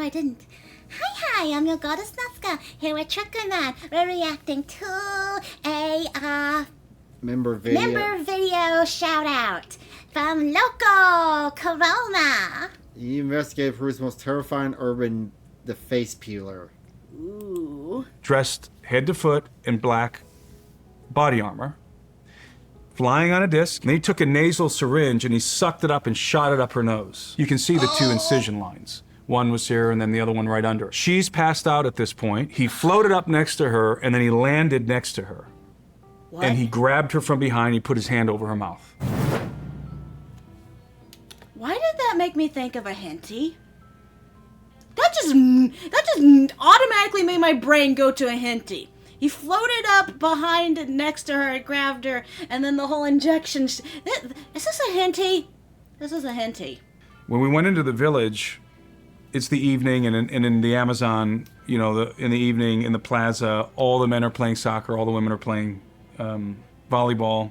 I didn't. Hi, I'm your goddess Nazca, here with Trucker Man. We're reacting to a, member video shout out from Loco Corona. You investigate Peru's most terrifying urban, the face peeler. Ooh. Dressed head to foot in black body armor, flying on a disc. And he took a nasal syringe and he sucked it up and shot it up her nose. You can see the two incision lines. One was here and then the other one right under her. She's passed out at this point. He floated up next to her and then he landed next to her. What? And he grabbed her from behind. He put his hand over her mouth. Why did that make me think of a henty? That just automatically made my brain go to a henty. He floated up behind and next to her, grabbed her, and then the whole injection. Is this a henty? This is a henty. When we went into the village, it's the evening, and in the Amazon, you know, in the evening in the plaza, all the men are playing soccer, all the women are playing volleyball.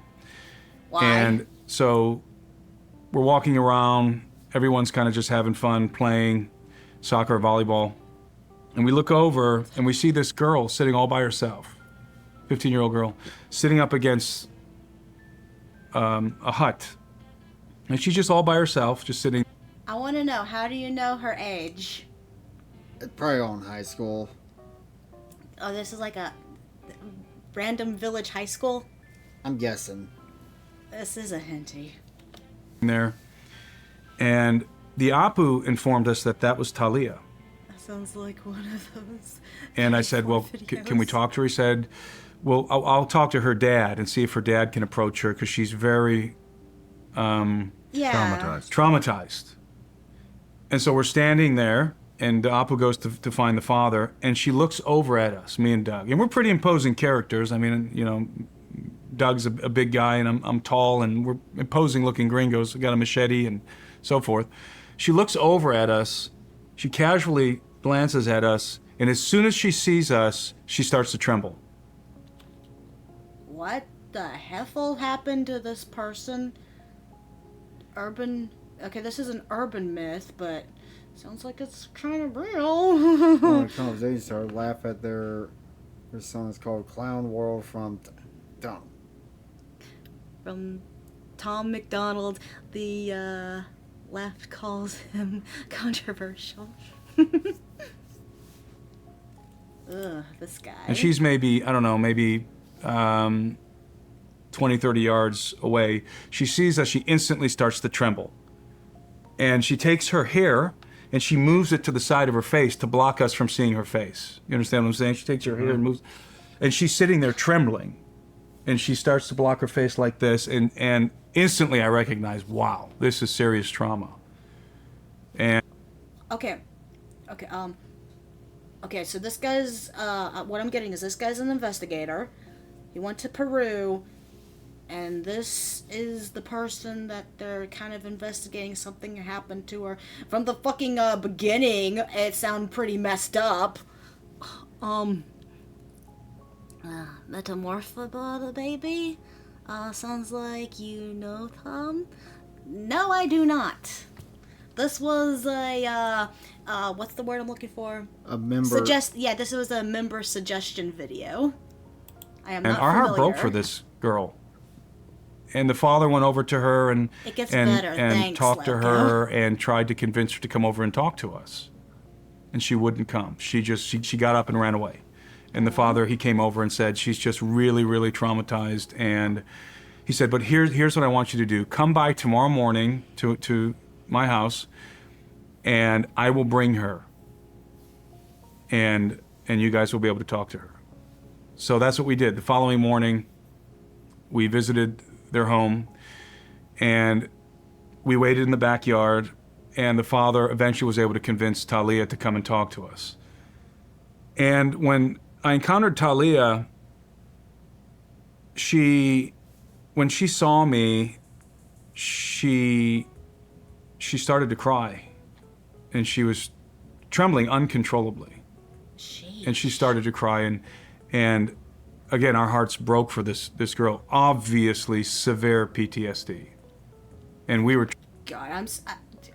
Why? And so we're walking around, everyone's kind of just having fun playing soccer or volleyball. And we look over and we see this girl sitting all by herself, 15-year-old girl, sitting up against a hut. And she's just all by herself, just sitting. I want to know, how do you know her age? Probably all in high school. Oh, this is like a random village high school? I'm guessing. This is a henty. There. And the Apu informed us that that was Talia. That sounds like one of those. And I said, well, can we talk to her? He said, well, I'll talk to her dad and see if her dad can approach her because she's very traumatized. And so we're standing there and Apu goes to find the father and she looks over at us, me and Doug. And we're pretty imposing characters. I mean, you know, Doug's a big guy and I'm tall and we're imposing looking gringos. We got a machete and so forth. She looks over at us, she casually glances at us, and as soon as she sees us, she starts to tremble. What the heffle happened to this person? Okay, this is an urban myth, but sounds like it's kind of real. When it comes, they start to laugh at their song is called Clown World from Tom McDonald. The left calls him controversial. Ugh, this guy. And she's maybe, I don't know, maybe 20, 30 yards away. She sees us, she instantly starts to tremble. And she takes her hair and she moves it to the side of her face to block us from seeing her face. You understand what I'm saying? She takes her hair and moves, and she's sitting there trembling. And she starts to block her face like this, and instantly I recognize, wow, this is serious trauma. And Okay, so this guy's, what I'm getting is this guy's an investigator. He went to Peru, and this is the person that they're kind of investigating. Something happened to her. From the fucking beginning, it sounded pretty messed up. Metamorphable baby? Sounds like you know Tom? No, I do not. This was a, what's the word I'm looking for? A member. This was a member suggestion video. I am not our familiar. heart broke for this girl. And the father went over to her and It gets better. and Thanks, talked to Loco. her and tried to convince her to come over and talk to us. And she wouldn't come. She got up and ran away. And the father, he came over and said, she's just really, really traumatized. And he said, but here's what I want you to do. Come by tomorrow morning to my house, and I will bring her. And you guys will be able to talk to her. So that's what we did. The following morning, we visited their home, and we waited in the backyard, and the father eventually was able to convince Talia to come and talk to us. And when I encountered Talia, when she saw me, she started to cry, and she was trembling uncontrollably. Jeez. And she started to cry, and again, our hearts broke for this girl. Obviously, severe PTSD, and we were. God,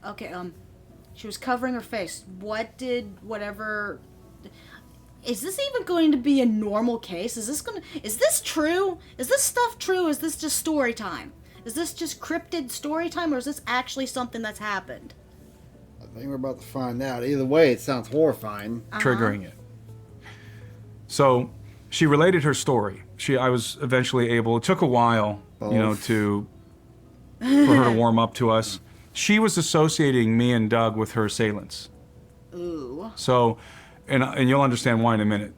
okay. She was covering her face. Whatever... Is this even going to be a normal case? Is this true? Is this stuff true? Is this just story time? Is this just cryptid story time, or is this actually something that's happened? I think we're about to find out. Either way, it sounds horrifying. Triggering it. So she related her story. I was eventually able, it took a while, for her to warm up to us. She was associating me and Doug with her assailants. Ooh. So, and you'll understand why in a minute.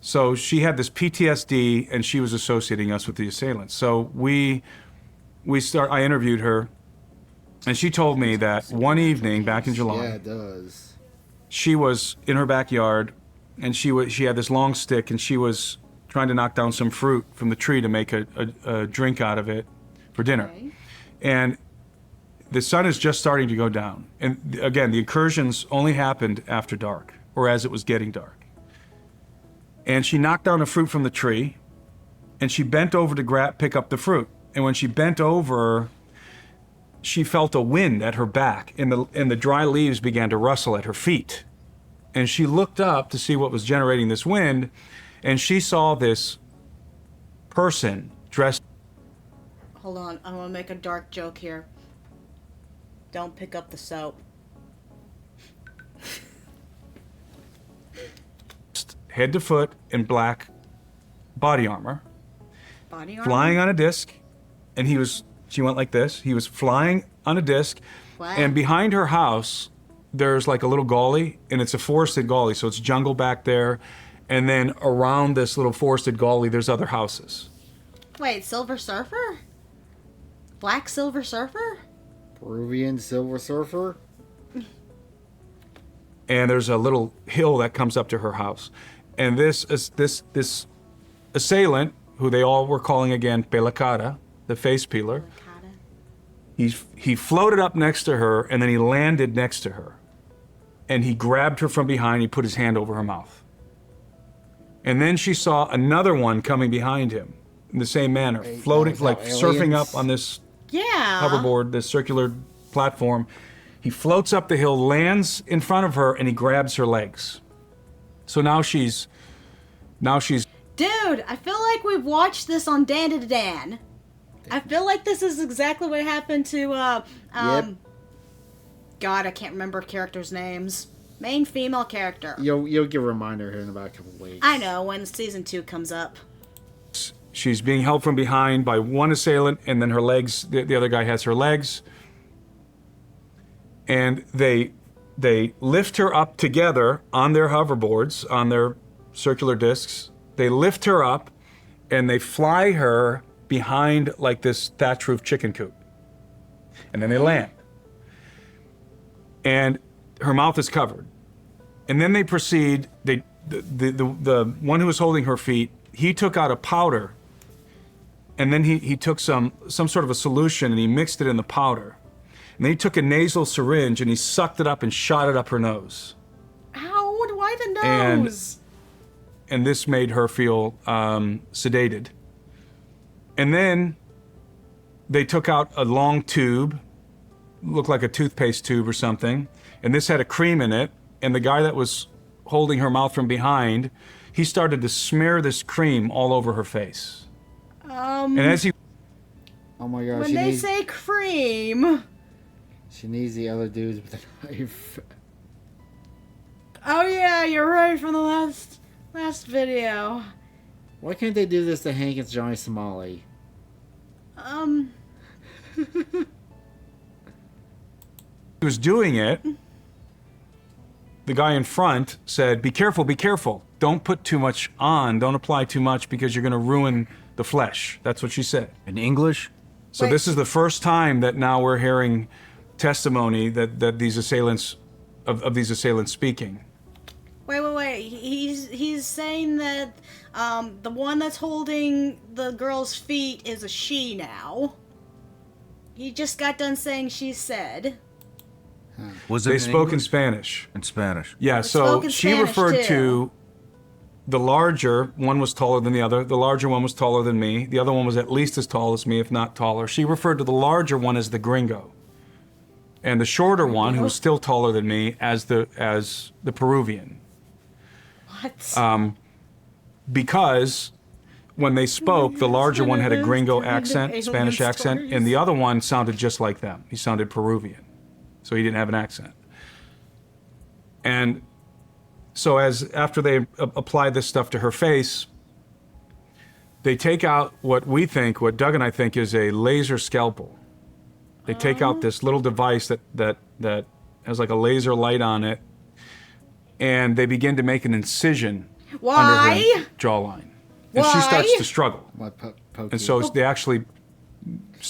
So she had this PTSD, and she was associating us with the assailants. So I interviewed her, and she told me that one evening back in July, Yeah, it does. she was in her backyard, and she had this long stick, and she was trying to knock down some fruit from the tree to make a drink out of it for dinner. Okay. And the sun is just starting to go down. And again, the incursions only happened after dark, or as it was getting dark. And she knocked down a fruit from the tree, and she bent over to pick up the fruit. And when she bent over, she felt a wind at her back, and the dry leaves began to rustle at her feet. And she looked up to see what was generating this wind, and she saw this person dressed. Hold on, I want to make a dark joke here. Don't pick up the soap. Head to foot in black body armor, Body armor? flying on a disc, and she went like this. He was flying on a disc, Wow. and behind her house, there's like a little gully, and it's a forested gully, so it's jungle back there, and then around this little forested gully, there's other houses. Wait, Silver Surfer? Black Silver Surfer? Peruvian Silver Surfer? And there's a little hill that comes up to her house. And this assailant, who they all were calling again Pelacada, the face peeler, he floated up next to her, and then he landed next to her. And he grabbed her from behind, he put his hand over her mouth. And then she saw another one coming behind him in the same manner, floating, that like aliens? surfing up on this Yeah. hoverboard, this circular platform. He floats up the hill, lands in front of her, and he grabs her legs. So now she's. Dude, I feel like we've watched this on Dan to Dan. I feel like this is exactly what happened to, Yep. God, I can't remember characters' names. Main female character. You'll get a reminder here in about a couple weeks. I know, when season 2 comes up. She's being held from behind by one assailant, and then her legs, the other guy has her legs. And they lift her up together on their hoverboards, on their circular discs. They lift her up, and they fly her behind like this thatch roof chicken coop. And then they land. And her mouth is covered. And then they proceed, the one who was holding her feet, he took out a powder, and then he took some sort of a solution, and he mixed it in the powder. And then he took a nasal syringe, and he sucked it up and shot it up her nose. Ow, why the And- nose? And this made her feel sedated. And then they took out a long tube, looked like a toothpaste tube or something, and this had a cream in it, and the guy that was holding her mouth from behind, he started to smear this cream all over her face. And as he Oh my gosh, When they say cream... she needs the other dudes with a knife. Oh yeah, you're right from the last video. Why can't they do this to Hank and Johnny Somali? was doing it, the guy in front said, be careful, don't put too much on, don't apply too much because you're going to ruin the flesh. That's what she said. In English? So Wait. this is the first time that now we're hearing testimony that these assailants, of these assailants speaking. Wait. He's saying that the one that's holding the girl's feet is a she now. He just got done saying she said. Was it They in spoke in English? Spanish. In Spanish. Yeah, so spoke in she Spanish, referred too. to the larger, one was taller than the other. The larger one was taller than me. The other one was at least as tall as me, if not taller. She referred to the larger one as the gringo. and the shorter one, who was still taller than me, as the Peruvian. What? Because when they spoke, the larger one had a gringo accent, Spanish accent, and the other one sounded just like them. He sounded Peruvian, so he didn't have an accent. And so after they apply this stuff to her face, they take out what Doug and I think is a laser scalpel. They take out this little device that has like a laser light on it, and they begin to make an incision under her jawline. And she starts to struggle. And so they actually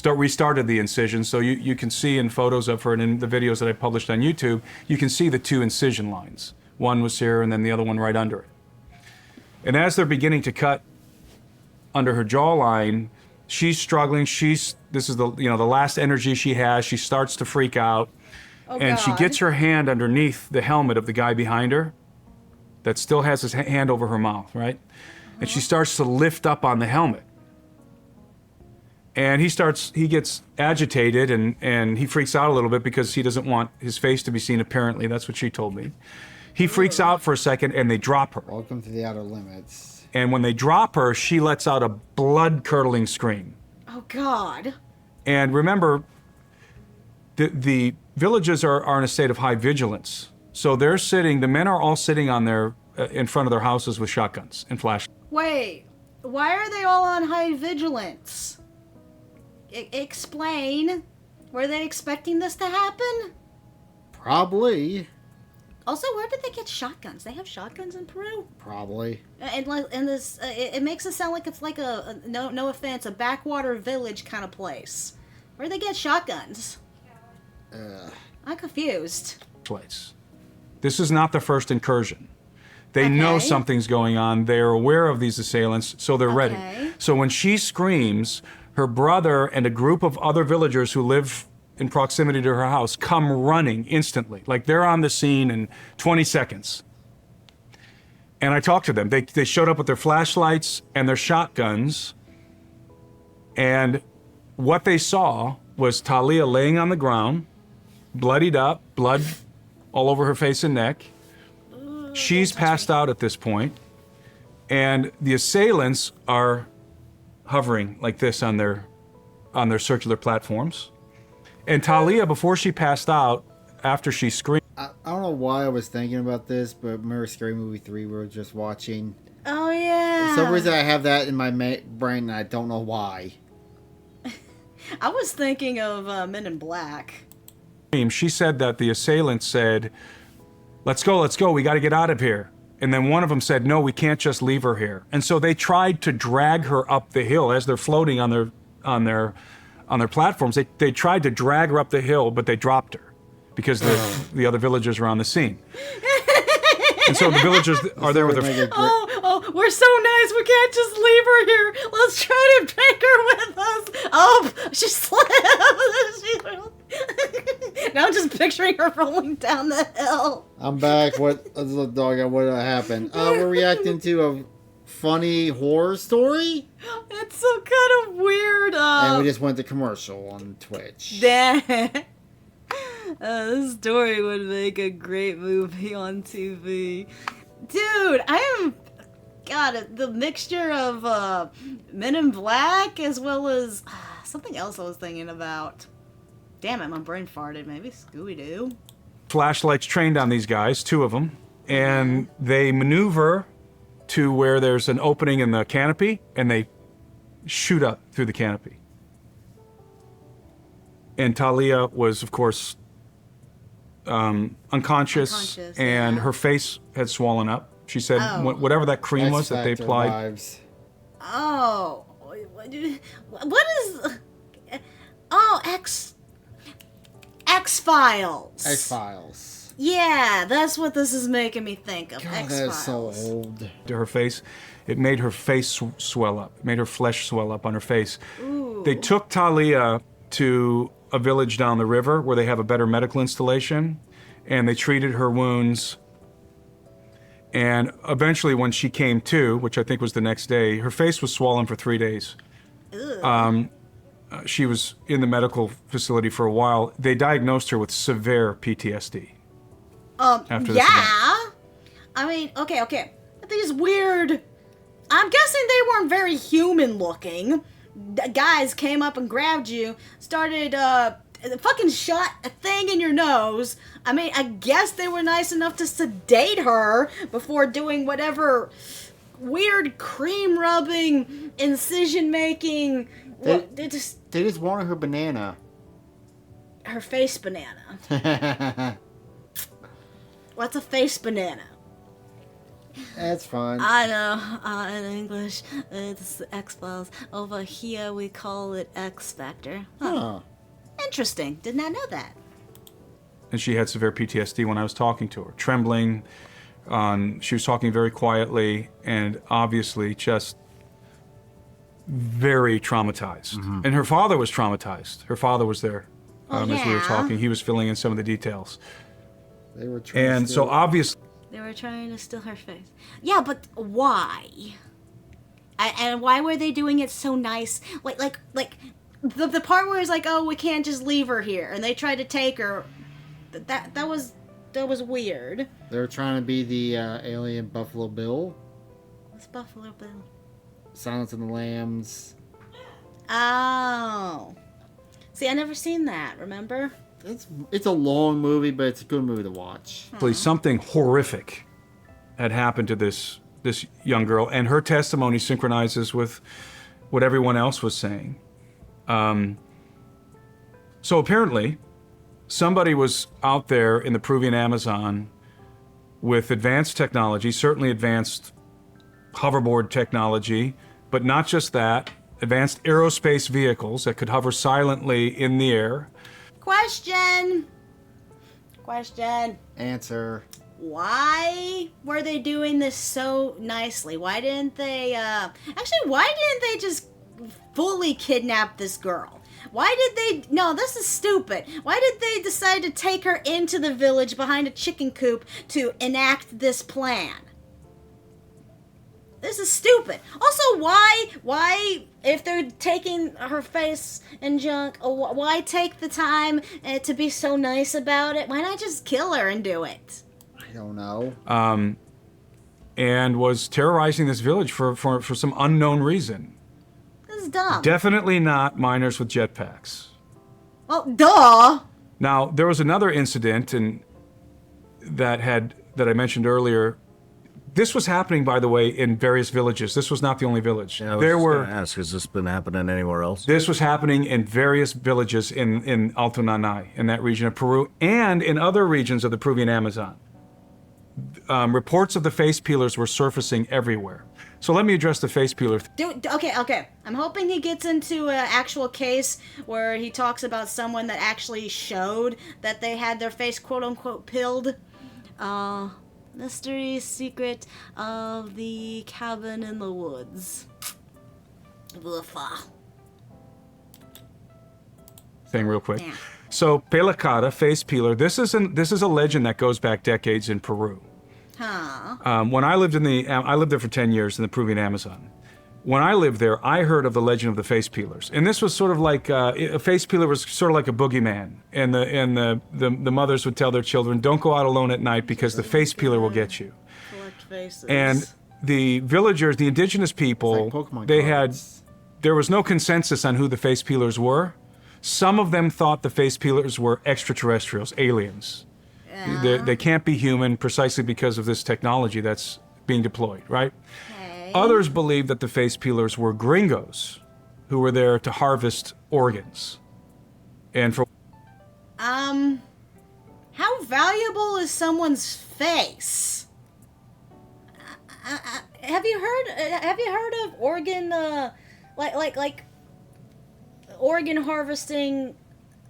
restarted the incision. So you can see in photos of her and in the videos that I published on YouTube, you can see the two incision lines. One was here and then the other one right under it. And as they're beginning to cut under her jawline, she's struggling. This is the last energy she has. She starts to freak out. And she gets her hand underneath the helmet of the guy behind her that still has his hand over her mouth, right? And she starts to lift up on the helmet. And he gets agitated and he freaks out a little bit because he doesn't want his face to be seen, apparently. That's what she told me. He freaks out for a second and they drop her. Welcome to the Outer Limits. And when they drop her, she lets out a blood-curdling scream. Oh, God. And remember, the villages are in a state of high vigilance. So the men are all sitting in front of their houses with shotguns and flashlights. Wait, why are they all on high vigilance? Explain. Were they expecting this to happen? Probably. Also, where did they get shotguns? They have shotguns in Peru? Probably. And this, it makes it sound like it's like no offense, a backwater village kind of place. Where'd they get shotguns? I'm confused. Place. This is not the first incursion. They know something's going on. They're aware of these assailants, so they're ready. So when she screams, her brother and a group of other villagers who live in proximity to her house come running instantly. Like they're on the scene in 20 seconds. And I talked to them. They showed up with their flashlights and their shotguns. And what they saw was Talia laying on the ground, bloodied up, blood all over her face and neck. She's passed out at this point, and the assailants are hovering like this on their circular platforms. And Talia, before she passed out, after she screamed... I don't know why I was thinking about this, but remember Scary Movie 3 we were just watching? Oh, yeah. For some reason I have that in my brain and I don't know why. I was thinking of Men in Black. She said that the assailants said, let's go, we got to get out of here. And then one of them said, no, we can't just leave her here. And so they tried to drag her up the hill as they're floating on their platforms. They tried to drag her up the hill, but they dropped her because the other villagers were on the scene. And so the villagers are there with their... Oh, we're so nice. We can't just leave her here. Let's try to take her with us. Oh, she slipped. Now I'm just picturing her rolling down the hill. I'm back. What happened? We're reacting to a funny horror story. It's so kind of weird. And we just went to commercial on Twitch. This story would make a great movie on TV. Dude, the mixture of Men in Black as well as something else I was thinking about. Damn it, my brain farted. Maybe Scooby-Doo. Flashlights trained on these guys, 2 of them, and they maneuver to where there's an opening in the canopy, and they shoot up through the canopy. And Talia was, of course, unconscious and her face had swollen up. She said whatever that cream was that they applied. Vibes. Oh, what is? Oh, X-Files. X-Files. Yeah, that's what this is making me think of. God, X-Files. that is so old. To her face, it made her face swell up. It made her flesh swell up on her face. Ooh. They took Talia to a village down the river where they have a better medical installation, and they treated her wounds. And eventually when she came to, which I think was the next day, her face was swollen for 3 days. she was in the medical facility for a while. They diagnosed her with severe PTSD. After this event. I mean, okay. These weird. I'm guessing they weren't very human looking. Guys came up and grabbed you, started fucking shot a thing in your nose. I mean, I guess they were nice enough to sedate her before doing whatever weird cream rubbing, incision making. They just wanted her banana. Her face banana. What's a face banana? That's fun. I know. In English, it's the X-Files. Over here, we call it X Factor. Huh. Interesting. Did not know that. And she had severe PTSD when I was talking to her, trembling. She was talking very quietly and obviously just very traumatized. Mm-hmm. And her father was traumatized. Her father was there as we were yeah. talking. He was filling in some of the details. They were trying And to so obviously, They were trying to steal her face. Yeah, but why? And why were they doing it so nice? Like the part where it's like, oh, we can't just leave her here, and they tried to take her. That was weird. They were trying to be the alien Buffalo Bill. What's Buffalo Bill? Silence of the Lambs. Oh. See, I never seen that, remember? It's a long movie, but it's a good movie to watch. something horrific had happened to this young girl, and her testimony synchronizes with what everyone else was saying. So apparently, somebody was out there in the Peruvian Amazon with advanced technology, certainly advanced hoverboard technology, but not just that, advanced aerospace vehicles that could hover silently in the air. Question. Answer. Why were they doing this so nicely? Why didn't they, why didn't they just fully kidnap this girl? Why did they, no, this is stupid. Why did they decide to take her into the village behind a chicken coop to enact this plan? This is stupid. Also, why, if they're taking her face and junk, why take the time to be so nice about it? Why not just kill her and do it? I don't know. And was terrorizing this village for some unknown reason. This is dumb. Definitely not miners with jetpacks. Well, duh. Now, there was another incident that I mentioned earlier. This was happening, by the way, in various villages. This was not the only village. Yeah, I was just gonna ask, has this been happening anywhere else? This was happening in various villages in Alto Nanay, in that region of Peru, and in other regions of the Peruvian Amazon. Reports of the face peelers were surfacing everywhere. So let me address the face peeler. Okay. I'm hoping he gets into an actual case where he talks about someone that actually showed that they had their face quote-unquote peeled. Mystery secret of the cabin in the woods. Woofa. Thing real quick. Yeah. So pelacata, face peeler. This is a legend that goes back decades in Peru. Huh. When I lived I lived there for 10 years in the Peruvian Amazon. When I lived there, I heard of the legend of the face peelers, and this was sort of like a face peeler was sort of like a boogeyman, and the mothers would tell their children, "Don't go out alone at night because the face peeler will get you." Collect faces. And the villagers, the indigenous people, It's like Pokemon they cards. there was no consensus on who the face peelers were. Some of them thought the face peelers were extraterrestrials, aliens. They can't be human precisely because of this technology that's being deployed, right? Okay. Others believed that the face peelers were gringos who were there to harvest organs. And for How valuable is someone's face? Have you heard of organ like organ harvesting,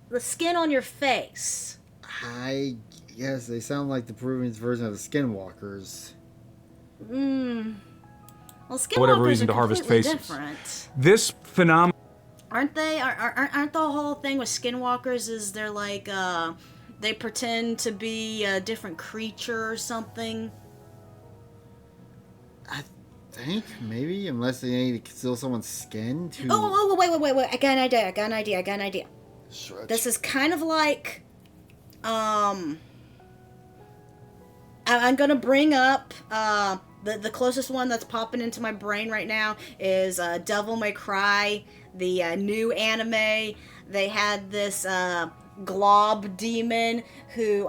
the skin on your face? I guess they sound like the Peruvians' version of the Skinwalkers. Well, skinwalkers whatever reason are to harvest completely faces. different. this phenomenon, Aren't they? Aren't the whole thing with skinwalkers is they're like they pretend to be a different creature or something? think, maybe, unless they need to steal someone's skin to... Oh, wait. I got an idea. Stretch. This is kind of like, I'm gonna bring up, the closest one that's popping into my brain right now is, Devil May Cry, the, new anime. They had this, glob demon who,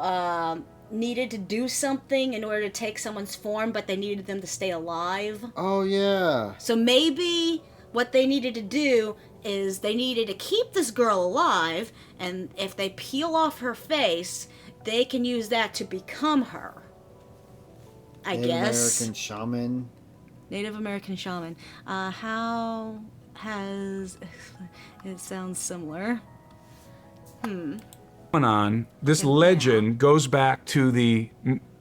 needed to do something in order to take someone's form, but they needed them to stay alive. Oh, yeah. So maybe what they needed to do is they needed to keep this girl alive, and if they peel off her face, they can use that to become her. I guess. American shaman. Native American shaman. How has... It sounds similar. On this legend goes back to the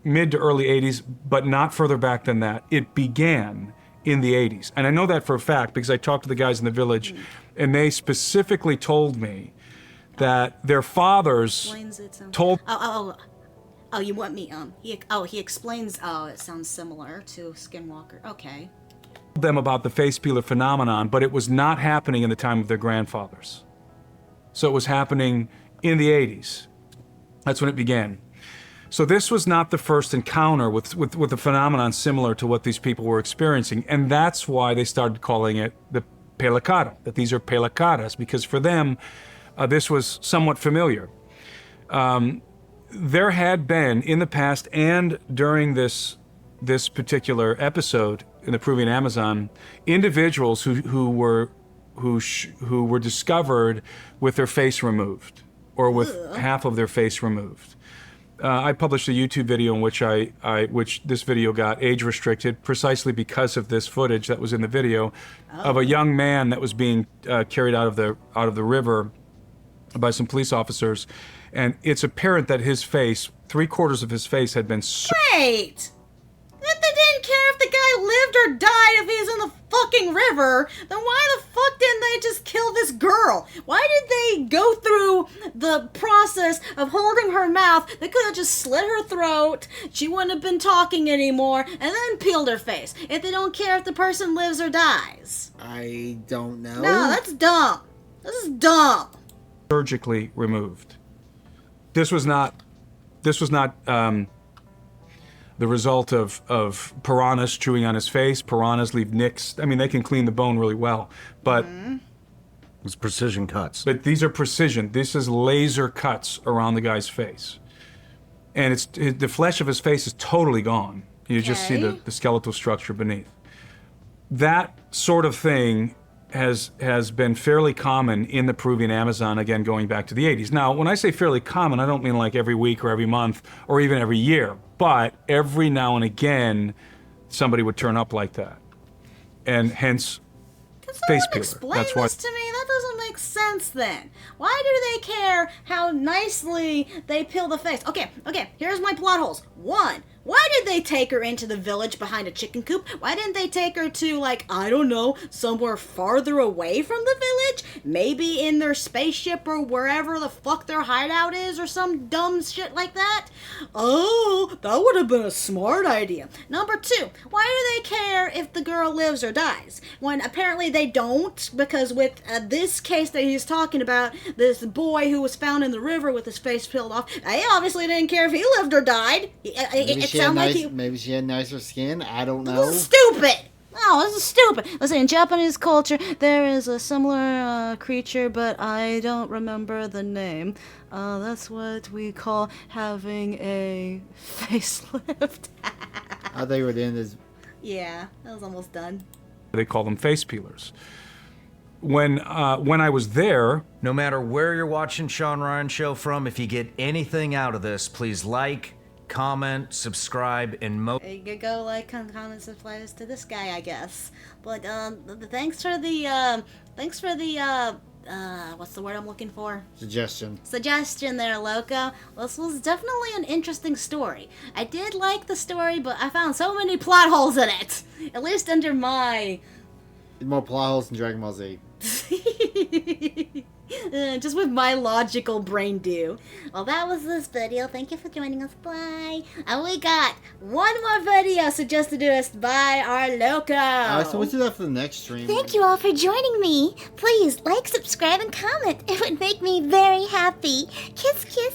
mid to early 80s, but not further back than that. It began in the 80s. And I know that for a fact because I talked to the guys in the village and they specifically told me that their fathers Explains it sounds... told Oh, you want me, he explains, it sounds similar to Skinwalker. Okay. them about the face peeler phenomenon, but it was not happening in the time of their grandfathers. So it was happening in the 80s. That's when it began. So this was not the first encounter with a phenomenon similar to what these people were experiencing. And that's why they started calling it the pelacara, that these are pelacaras, because for them, this was somewhat familiar. There had been, in the past and during this particular episode in the Peruvian Amazon, individuals who were discovered with their face removed, or with half of their face removed. I published a YouTube video in which this video got age restricted precisely because of this footage that was in the video of a young man that was being carried out of the river by some police officers, and it's apparent that his face, 3/4 of his face, had been Wait! That they didn't care if the guy lived or died if he's in the fucking river, then why the fuck didn't they just kill this girl? Why did they go through the process of holding her mouth? They could have just slit her throat, she wouldn't have been talking anymore, and then peeled her face. If they don't care if the person lives or dies. I don't know. No, that's dumb. This is dumb. surgically removed. This was not the result of piranhas chewing on his face. Piranhas leave nicks. I mean, they can clean the bone really well, but It's precision cuts. but these are precision. This is laser cuts around the guy's face, and the flesh of his face is totally gone. You just see the skeletal structure beneath. That sort of thing has been fairly common in the Peruvian Amazon, again, going back to the 80s. Now, when I say fairly common, I don't mean like every week or every month or even every year, but every now and again, somebody would turn up like that. And hence, face peeler. Explain That's why. this to me. That doesn't make sense then. Why do they care how nicely they peel the face? Okay, here's my plot holes. 1, why did they take her into the village behind a chicken coop? Why didn't they take her to, like, I don't know, somewhere farther away from the village? Maybe in their spaceship or wherever the fuck their hideout is or some dumb shit like that? Oh, that would have been a smart idea. Number 2, why do they care if the girl lives or dies? When apparently they don't, because with this case that he's talking about, this boy who was found in the river with his face peeled off, they obviously didn't care if he lived or died. Maybe she had nicer skin. I don't know. This is stupid. No, this is stupid. Listen, in Japanese culture, there is a similar creature, but I don't remember the name. That's what we call having a facelift. I think we're in this. Yeah, that was almost done. They call them face peelers. When I was there, No matter where you're watching Sean Ryan Show from, if you get anything out of this, please like, comment, subscribe, and You could go like comments and flyers to this guy, I guess. But thanks for the what's the word I'm looking for? Suggestion there, Loco. This was definitely an interesting story. I did like the story, but I found so many plot holes in it. At least under my More plot holes than Dragon Ball Z. Just with my logical brain do. Well, that was this video. Thank you for joining us. Bye. And we got one more video suggested to us by our loco. So we'll do that for the next stream. Thank you all for joining me. Please like, subscribe, and comment. It would make me very happy. Kiss, kiss,